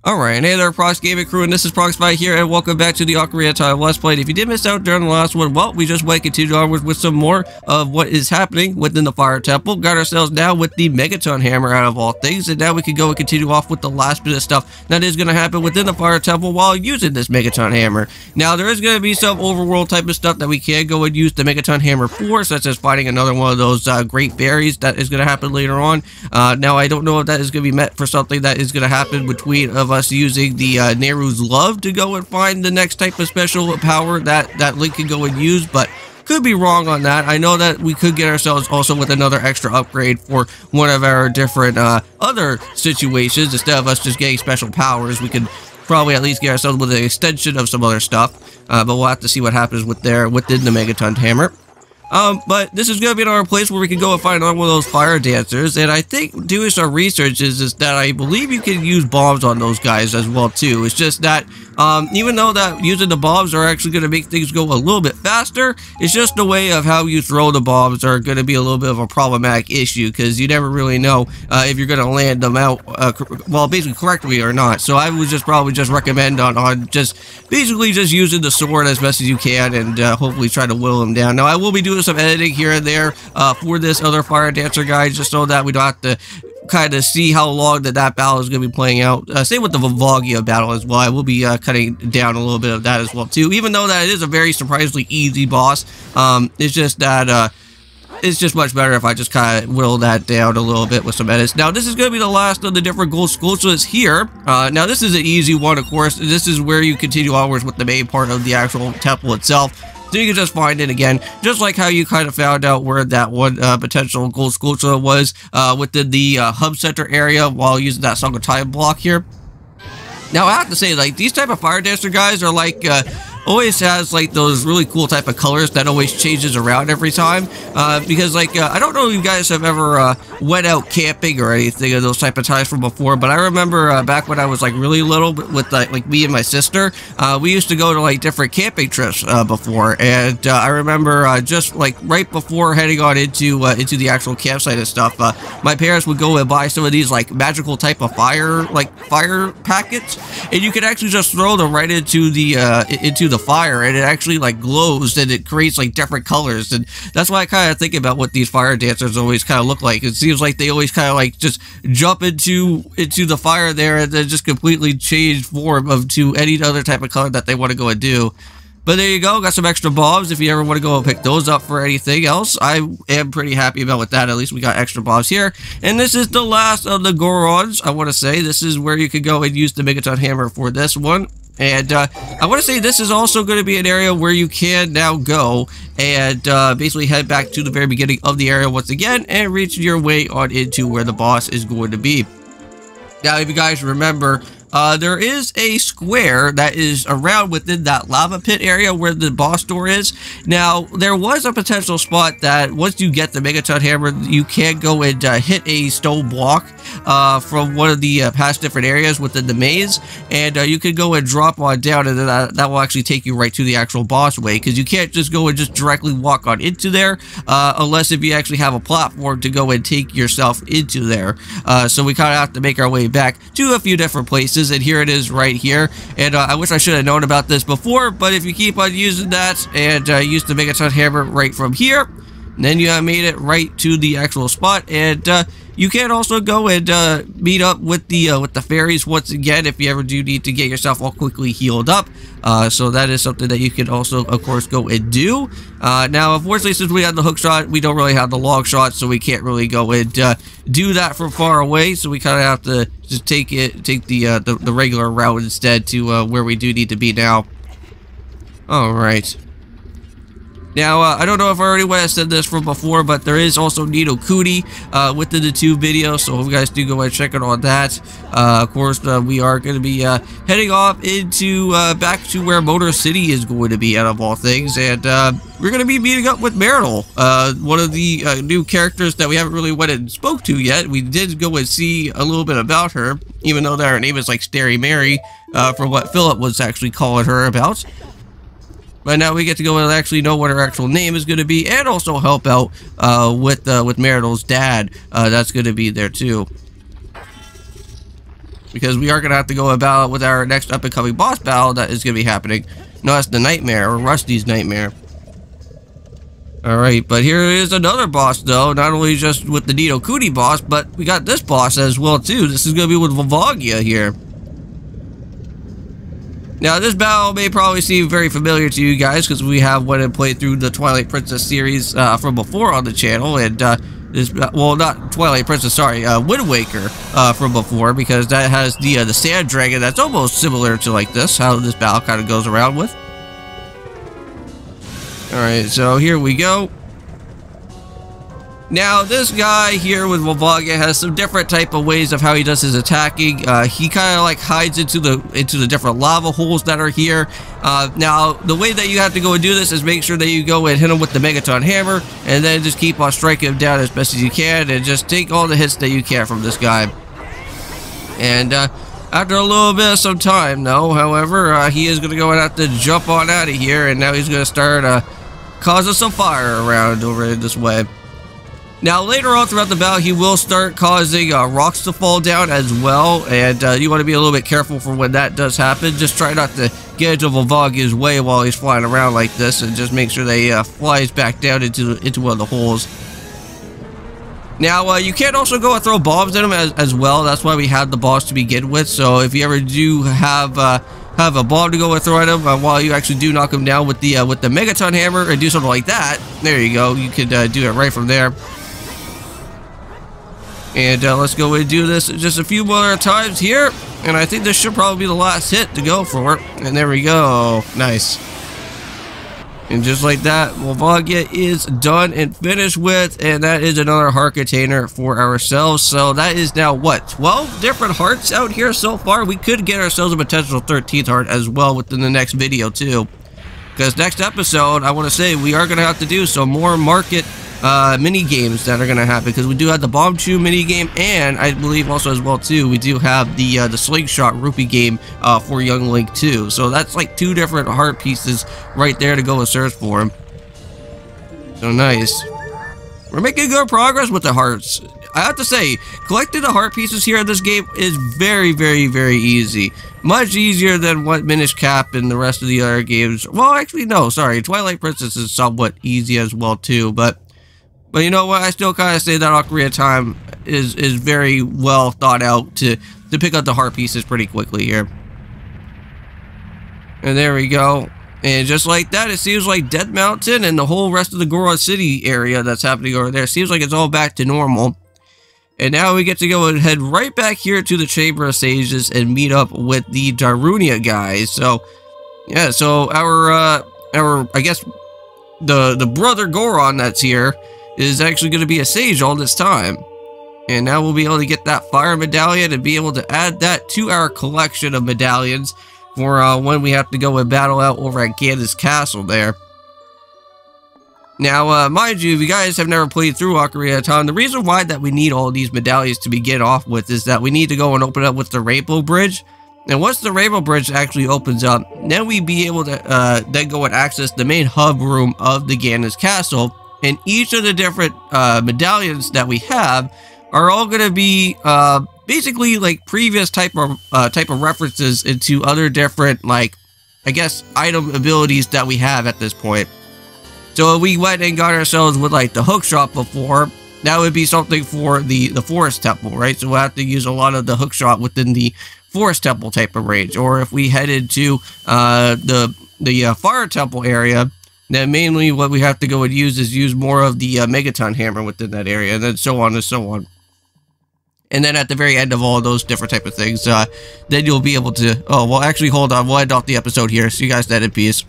Alright, hey there, Prox Gaming Crew, and this is Proxify here, and welcome back to the Ocarina of Time Let's Play. If you did miss out during the last one, well, we just went to continue onwards with some more of what is happening within the Fire Temple. Got ourselves now with the Megaton Hammer out of all things, and now we can go and continue off with the last bit of stuff that is going to happen within the Fire Temple while using this Megaton Hammer. Now, there is going to be some overworld type of stuff that we can go and use the Megaton Hammer for, such as finding another one of those great berries that is going to happen later on. Now, I don't know if that is going to be met for something that is going to happen between of us using the Nehru's Love to go and find the next type of special power that Link can go and use, but could be wrong on that. I know that we could get ourselves also with another extra upgrade for one of our different other situations. Instead of us just getting special powers, we could probably at least get ourselves with an extension of some other stuff, but we'll have to see what happens within the Megaton Hammer. But this is going to be another place where we can go and find another one of those fire dancers, and I think doing some research is that I believe you can use bombs on those guys as well too. It's just that even though that using the bombs are actually going to make things go a little bit faster, it's just the way of how you throw the bombs are going to be a little bit of a problematic issue, because you never really know if you're going to land them out well, basically correctly or not. So I would probably just recommend on just basically just using the sword as best as you can, and hopefully try to whittle them down. Now, I will be doing some editing here and there for this other fire dancer guy, just so that we don't have to kind of see how long that battle is going to be playing out. Same with the Volvagia battle as well. I will be cutting down a little bit of that as well too, even though that it is a very surprisingly easy boss. It's just that it's just much better if I just kind of whittle that down a little bit with some edits. Now, this is going to be the last of the different gold sculptures here. Now, this is an easy one, of course. This is where you continue onwards with the main part of the actual temple itself. So you can just find it again, just like how you kind of found out where that one potential gold sculpture was within the hub center area while using that Song of Time block here. Now, I have to say, like, these type of fire dancer guys are like always has like those really cool type of colors that always changes around every time, because like I don't know if you guys have ever went out camping or anything of those type of times from before, but I remember back when I was like really little with like me and my sister, we used to go to like different camping trips before, and I remember just like right before heading on into the actual campsite and stuff, my parents would go and buy some of these like magical type of fire packets, and you could actually just throw them right into the fire, and it actually like glows, and it creates like different colors. And that's why I kind of think about what these fire dancers always kind of look like. It seems like they always kind of like just jump into the fire there and then just completely change form to any other type of color that they want to go and do. But there you go, got some extra bombs if you ever want to go and pick those up for anything else. I am pretty happy about with that. At least we got extra bombs here. And this is the last of the Gorons, I want to say. This is where you could go and use the Megaton Hammer for this one. And I want to say this is also going to be an area where you can now go and basically head back to the very beginning of the area once again and reach your way on into where the boss is going to be. Now, if you guys remember, there is a square that is around within that lava pit area where the boss door is. Now, there was a potential spot that once you get the Megaton Hammer, you can go and hit a stone block from one of the past different areas within the maze, and you can go and drop on down, and then that will actually take you right to the actual boss way, because you can't just go and just directly walk on into there unless if you actually have a platform to go and take yourself into there. So we kind of have to make our way back to a few different places, and here it is right here. And I wish I should have known about this before, but if you keep on using that and use the Megaton Hammer right from here, then you have made it right to the actual spot. And you can also go and meet up with the fairies once again if you ever do need to get yourself all quickly healed up. So that is something that you can also, of course, go and do. Now, unfortunately, since we have the hook shot, we don't really have the long shot, so we can't really go and do that from far away. So we kind of have to just take the regular route instead to where we do need to be now. All right. Now, I don't know if I already went and said this from before, but there is also Nino Kuni within the two videos, so if you guys do go and check it on that. Of course, we are going to be heading off into back to where Motor City is going to be, out of all things, and we're going to be meeting up with Marital, one of the new characters that we haven't really went and spoke to yet. We did go and see a little bit about her, even though that her name is like Starry Mary, for what Philip was actually calling her about. But now we get to go and actually know what her actual name is going to be, and also help out with Marital's dad. That's going to be there too. because we are going to have to go about with our next up-and-coming boss battle that is going to be happening. No, that's the Nightmare, or Rusty's Nightmare. Alright, but here is another boss, though. Not only just with the Nino Kuni boss, but we got this boss as well, too. This is going to be with Volvagia here. Now, this battle may probably seem very familiar to you guys, because we have went and played through the Twilight Princess series from before on the channel, and this, well, not Twilight Princess, sorry, Wind Waker from before, because that has the Sand Dragon that's almost similar to like this, how this battle kind of goes around with. Alright, so here we go. Now, this guy here with Volvagia has some different type of ways of how he does his attacking. He kind of like hides into the different lava holes that are here. Now, the way that you have to go and do this is make sure that you go and hit him with the megaton hammer, and then just keep on striking him down as best as you can, and just take all the hits that you can from this guy. And after a little bit of some time, though, however, he is going to go and have to jump on out of here, and now he's going to start causing some fire around over this way. Now, later on throughout the battle, he will start causing rocks to fall down as well, and you want to be a little bit careful for when that does happen. Just try not to get into Volvagia's way while he's flying around like this, and just make sure that he flies back down into one of the holes. Now, you can also go and throw bombs at him as well. That's why we had the boss to begin with, so if you ever do have a bomb to go and throw at him while you actually do knock him down with the megaton hammer, or do something like that, there you go, you could do it right from there. And let's go and do this just a few more times here. And I think this should probably be the last hit to go for. And there we go. Nice. And just like that, Volvagia is done and finished with. And that is another heart container for ourselves. So that is now, what, 12 different hearts out here so far? We could get ourselves a potential 13th heart as well within the next video too. Because next episode, I want to say, we are going to have to do some more market mini games that are going to happen, because we do have the bomb chew mini game, and I believe also as well too we do have the slingshot rupee game for young Link too. So that's like 2 different heart pieces right there to go and search for him. So nice. We're making good progress with the hearts. I have to say, collecting the heart pieces here in this game is very, very, very easy. Much easier than what Minish Cap and the rest of the other games. Well, actually, no, sorry. Twilight Princess is somewhat easy as well too, but you know what? I still kind of say that Ocarina of Time is very well thought out to pick up the heart pieces pretty quickly here. And there we go. And just like that, it seems like Dead Mountain and the whole rest of the Goron City area that's happening over there seems like it's all back to normal. And now we get to go and head right back here to the Chamber of Sages and meet up with the Darunia guys. So, yeah, so our I guess the brother Goron that's here is actually going to be a sage all this time. And now we'll be able to get that fire medallion and be able to add that to our collection of medallions for when we have to go and battle out over at Ganon's castle there. Now, mind you, if you guys have never played through Ocarina of Time, the reason why that we need all these medallions to begin off with is that we need to go and open up with the Rainbow Bridge. And once the Rainbow Bridge actually opens up, then we be able to then go and access the main hub room of the Ganon's castle. And each of the different medallions that we have are all going to be basically like previous type of references into other different, like, I guess, item abilities that we have at this point. So if we went and got ourselves with like the hook shot before, that would be something for the forest temple, right? So we'll have to use a lot of the hook shot within the forest temple type of range. Or if we headed to the fire temple area, then mainly what we have to go and use more of the megaton hammer within that area, and then so on and so on. And then at the very end of all those different type of things, then you'll be able to, oh, well, actually, hold on, we'll end off the episode here. See you guys then in peace.